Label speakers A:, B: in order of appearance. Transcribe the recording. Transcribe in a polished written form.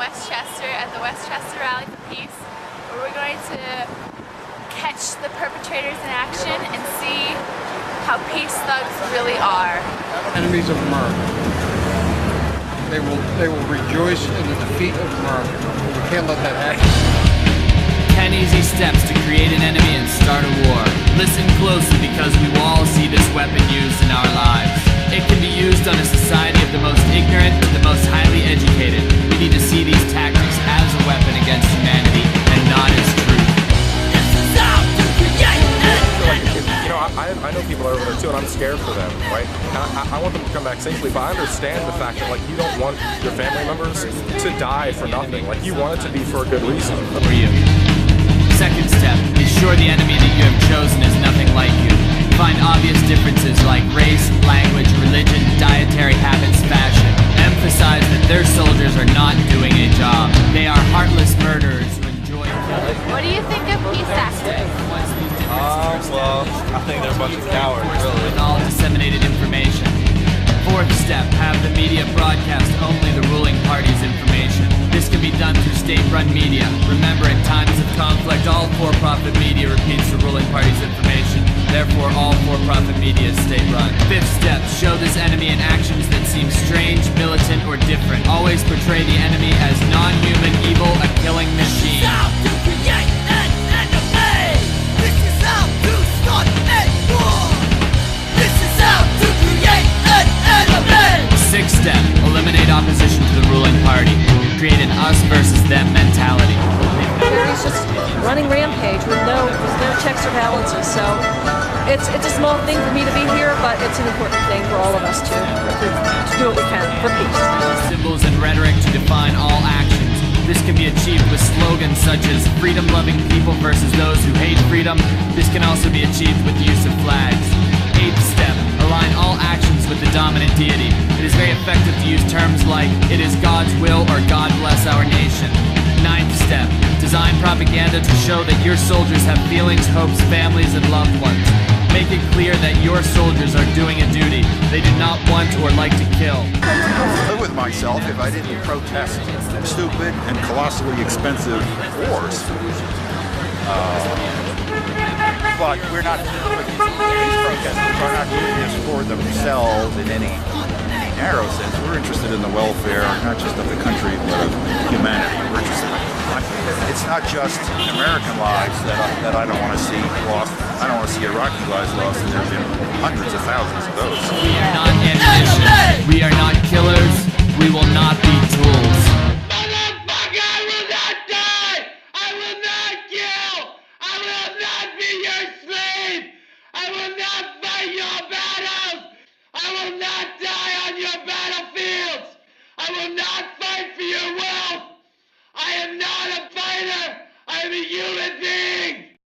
A: Westchester at the Westchester Rally for Peace, where we're going to catch the perpetrators in action and see how peace thugs really are.
B: Enemies of America. They will rejoice in the defeat of America. We can't let that happen.
C: 10 easy steps to create an enemy and start a war. Listen closely because we will all see this weapon used in our lives. It can be used on a society of the most ignorant to the most highly educated. We need to see these tactics as a weapon against humanity and not as truth. This is how to create
D: I know people are over there too, and I'm scared for them, right? I want them to come back safely, but I understand the fact that, like, you don't want your family members to die for nothing. Like, you want it to be for a good reason.
C: For you. Second step, ensure the enemy that you have chosen is nothing like you. Find obvious differences like race, language, religion, dietary habits, fashion. Emphasize that their soldiers are not doing a job. They are heartless murderers who enjoy killing.
A: What do you think of peace activists?
E: Well, I think they're a bunch of cowards, really.
C: With all disseminated information. Fourth step, have the media broadcast only the ruling party's information. This can be done through state-run media. Remember, in times of conflict, all for-profit media repeats the ruling party's information. Therefore, all for-profit media is state-run. Fifth step, show this enemy in actions that seem strange, militant, or different. Always portray the enemy as non-human, evil, a killing machine. Sixth step, eliminate opposition to the ruling party. Create an us versus them mentality.
F: He's just running rampage with no checks or balances. So it's a small thing for me to be here, but it's an important thing for all of us to do what we can for peace.
C: Symbols and rhetoric to define all actions. This can be achieved with slogans such as freedom-loving people versus those who hate freedom. This can also be achieved with the use of flags. Eighth step, align all actions with the dominant deity. It is very effective to use terms like, it is God's will or God bless our nation. Ninth step, design propaganda to show that your soldiers have feelings, hopes, families, and loved ones. Make it clear that your soldiers are doing a duty. They do not want or like to kill.
G: I live with myself if I didn't protest stupid and colossally expensive wars. But we're not, these protesters are not doing this for themselves in any narrow sense. We're interested in the welfare, not just of the country, but of humanity. We're interested in, it's not just American lives that I don't want to see lost. I don't want to see Iraqi lives lost, and there have been hundreds of thousands of those.
C: We are not ammunition. We are not killers. We will not be tools.
H: I will not fight for your wealth. I am not a fighter. I am a human being.